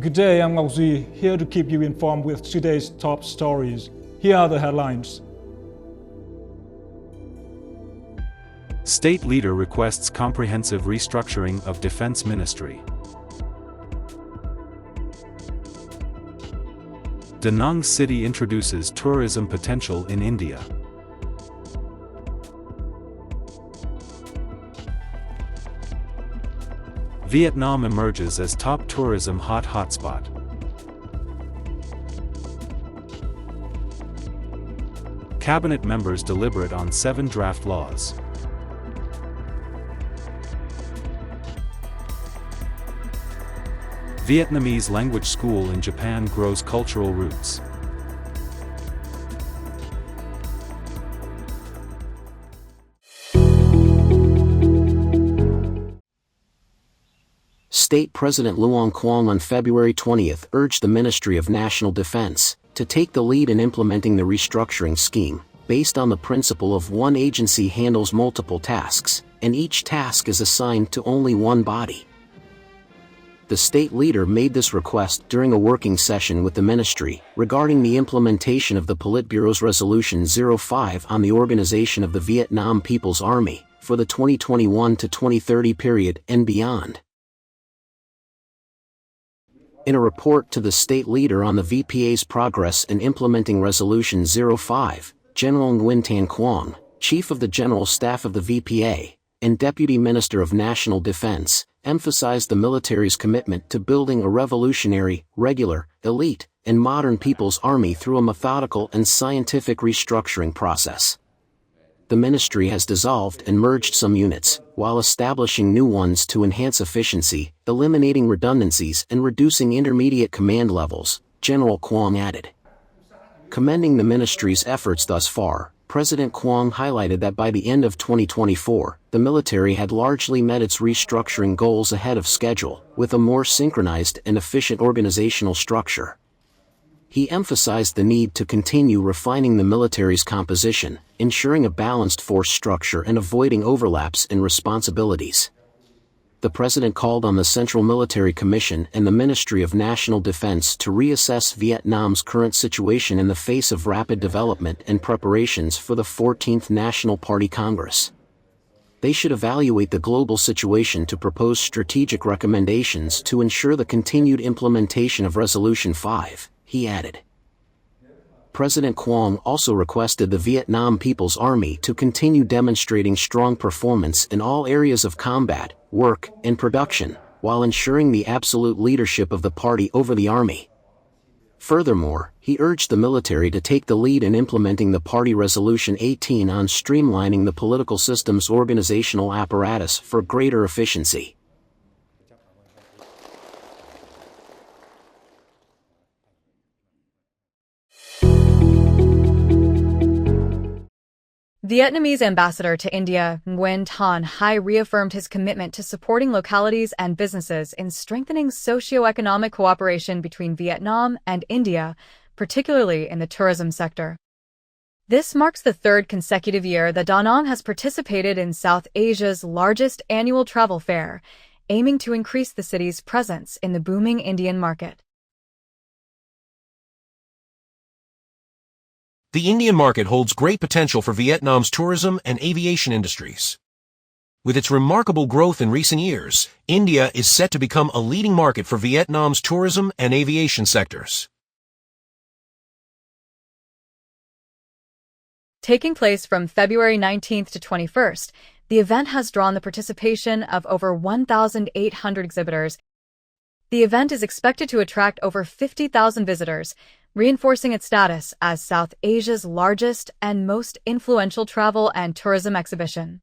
Good day, I'm Ngọc Duy, here to keep you informed with today's top stories. Here are the headlines. State leader requests comprehensive restructuring of Defense Ministry. Da Nang city introduces tourism potential in India. Vietnam emerges as top tourism hotspot. Cabinet members deliberate on 7 draft laws. Vietnamese language school in Japan grows cultural roots. State President Luong Cuong on February 20th urged the Ministry of National Defense to take the lead in implementing the restructuring scheme, based on the principle of one agency handles multiple tasks, and each task is assigned to only one body. The state leader made this request during a working session with the ministry regarding the implementation of the Politburo's Resolution 05 on the organization of the Vietnam People's Army for the 2021 to 2030 period and beyond. In a report to the state leader on the VPA's progress in implementing Resolution 05, General Nguyen Tan Quang, Chief of the General Staff of the VPA, and Deputy Minister of National Defense, emphasized the military's commitment to building a revolutionary, regular, elite, and modern people's army through a methodical and scientific restructuring process. The ministry has dissolved and merged some units, while establishing new ones to enhance efficiency, eliminating redundancies and reducing intermediate command levels, General Quang added. Commending the ministry's efforts thus far, President Quang highlighted that by the end of 2024, the military had largely met its restructuring goals ahead of schedule, with a more synchronized and efficient organizational structure. He emphasized the need to continue refining the military's composition, ensuring a balanced force structure and avoiding overlaps in responsibilities. The President called on the Central Military Commission and the Ministry of National Defense to reassess Vietnam's current situation in the face of rapid development and preparations for the 14th National Party Congress. They should evaluate the global situation to propose strategic recommendations to ensure the continued implementation of Resolution 5, he added. President Quang also requested the Vietnam People's Army to continue demonstrating strong performance in all areas of combat, work, and production, while ensuring the absolute leadership of the party over the army. Furthermore, he urged the military to take the lead in implementing the Party Resolution 18 on streamlining the political system's organizational apparatus for greater efficiency. Vietnamese ambassador to India, Nguyen Tan Hai, reaffirmed his commitment to supporting localities and businesses in strengthening socio-economic cooperation between Vietnam and India, particularly in the tourism sector. This marks the 3rd consecutive year that Da Nang has participated in South Asia's largest annual travel fair, aiming to increase the city's presence in the booming Indian market. The Indian market holds great potential for Vietnam's tourism and aviation industries. With its remarkable growth in recent years, India is set to become a leading market for Vietnam's tourism and aviation sectors. Taking place from February 19th to 21st, the event has drawn the participation of over 1,800 exhibitors. The event is expected to attract over 50,000 visitors, reinforcing its status as South Asia's largest and most influential travel and tourism exhibition.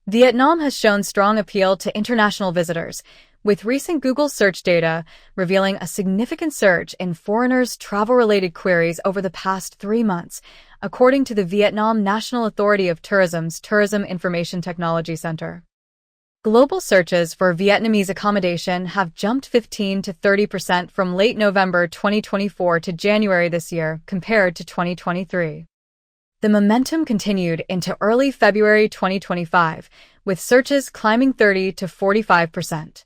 Vietnam has shown strong appeal to international visitors, with recent Google search data revealing a significant surge in foreigners' travel-related queries over the past 3 months, according to the Vietnam National Authority of Tourism's Tourism Information Technology Center. Global searches for Vietnamese accommodation have jumped 15 to 30% from late November 2024 to January this year compared to 2023. The momentum continued into early February 2025, with searches climbing 30 to 45%.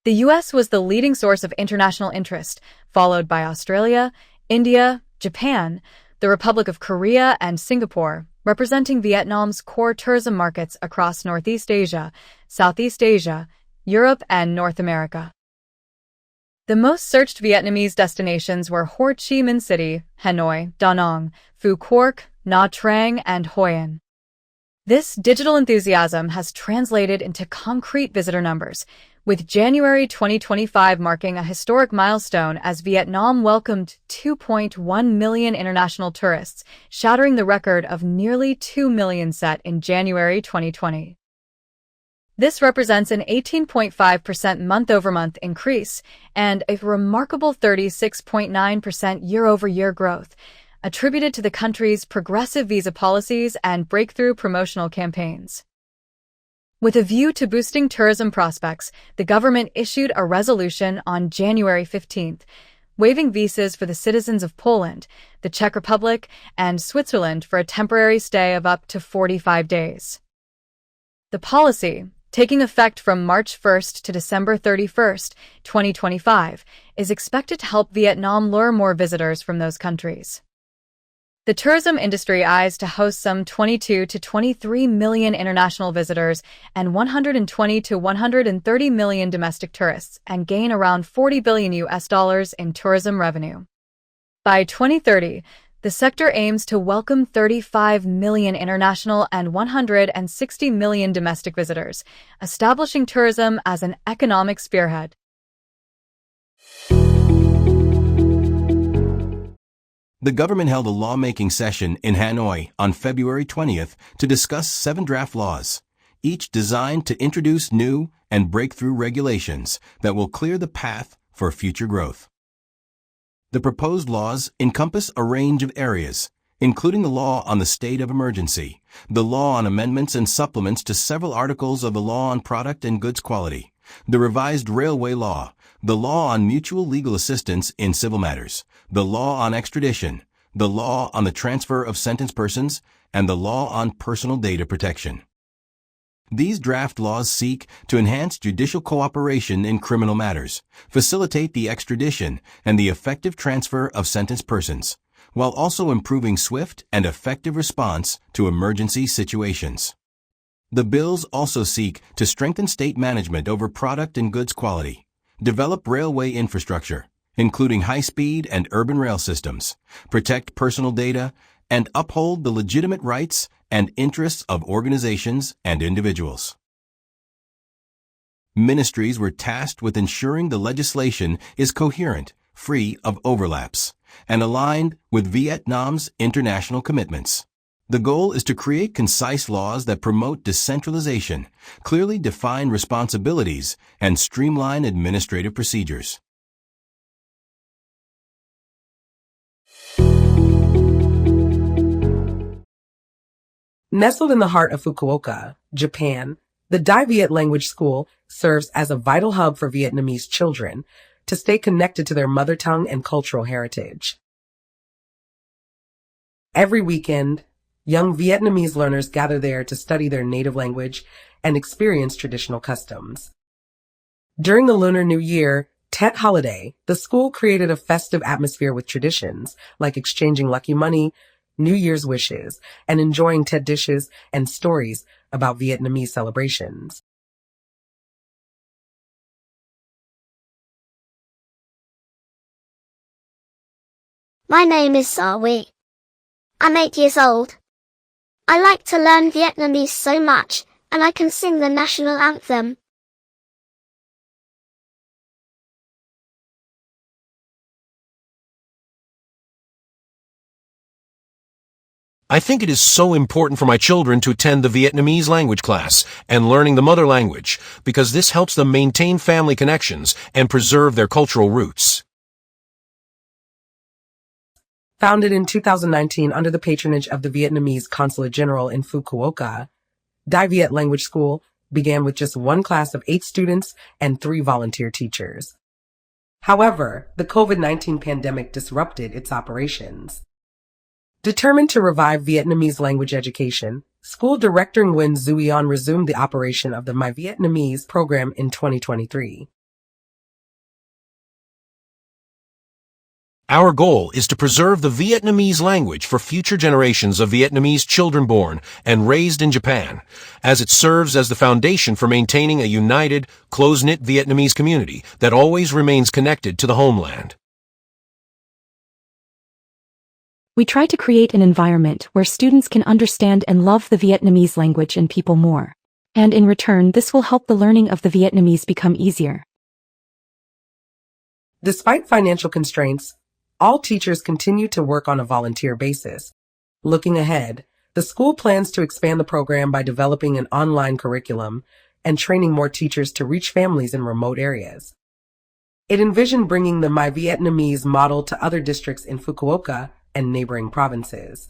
The U.S. was the leading source of international interest, followed by Australia, India, Japan, the Republic of Korea, and Singapore, representing Vietnam's core tourism markets across Northeast Asia, Southeast Asia, Europe, and North America. The most searched Vietnamese destinations were Ho Chi Minh City, Hanoi, Da Nang, Phu Quoc, Nha Trang, and Hoi An. This digital enthusiasm has translated into concrete visitor numbers, with January 2025 marking a historic milestone as Vietnam welcomed 2.1 million international tourists, shattering the record of nearly 2 million set in January 2020. This represents an 18.5% month-over-month increase and a remarkable 36.9% year-over-year growth, attributed to the country's progressive visa policies and breakthrough promotional campaigns. With a view to boosting tourism prospects, the government issued a resolution on January 15th, waiving visas for the citizens of Poland, the Czech Republic, and Switzerland for a temporary stay of up to 45 days. The policy, taking effect from March 1st to December 31st, 2025, is expected to help Vietnam lure more visitors from those countries. The tourism industry eyes to host some 22 to 23 million international visitors and 120 to 130 million domestic tourists and gain around $40 billion in tourism revenue. By 2030, the sector aims to welcome 35 million international and 160 million domestic visitors, establishing tourism as an economic spearhead. The government held a lawmaking session in Hanoi on February 20th to discuss 7 draft laws, each designed to introduce new and breakthrough regulations that will clear the path for future growth. The proposed laws encompass a range of areas, including the law on the state of emergency, the law on amendments and supplements to several articles of the law on product and goods quality, the revised railway law, the law on mutual legal assistance in civil matters, the law on extradition, the law on the transfer of sentenced persons, and the law on personal data protection. These draft laws seek to enhance judicial cooperation in criminal matters, facilitate the extradition and the effective transfer of sentenced persons, while also improving swift and effective response to emergency situations. The bills also seek to strengthen state management over product and goods quality, develop railway infrastructure, including high-speed and urban rail systems, protect personal data, and uphold the legitimate rights and interests of organizations and individuals. Ministries were tasked with ensuring the legislation is coherent, free of overlaps, and aligned with Vietnam's international commitments. The goal is to create concise laws that promote decentralization, clearly define responsibilities, and streamline administrative procedures. Nestled in the heart of Fukuoka, Japan, the Dai Viet language school serves as a vital hub for Vietnamese children to stay connected to their mother tongue and cultural heritage. Every weekend, young Vietnamese learners gather there to study their native language and experience traditional customs. During the Lunar New Year, Tet holiday, the school created a festive atmosphere with traditions like exchanging lucky money, New Year's wishes, and enjoying Tet dishes and stories about Vietnamese celebrations. My name is Sawi. I'm 8 years old. I like to learn Vietnamese so much, and I can sing the national anthem. I think it is so important for my children to attend the Vietnamese language class and learning the mother language, because this helps them maintain family connections and preserve their cultural roots. Founded in 2019 under the patronage of the Vietnamese Consulate General in Fukuoka, Dai Viet Language School began with just one class of 8 students and 3 volunteer teachers. However, the COVID-19 pandemic disrupted its operations. Determined to revive Vietnamese language education, School Director Nguyen Duyen resumed the operation of the My Vietnamese program in 2023. Our goal is to preserve the Vietnamese language for future generations of Vietnamese children born and raised in Japan, as it serves as the foundation for maintaining a united, close-knit Vietnamese community that always remains connected to the homeland. We try to create an environment where students can understand and love the Vietnamese language and people more. And in return, this will help the learning of the Vietnamese become easier. Despite financial constraints, all teachers continue to work on a volunteer basis. Looking ahead, the school plans to expand the program by developing an online curriculum and training more teachers to reach families in remote areas. It envisioned bringing the My Vietnamese model to other districts in Fukuoka and neighboring provinces.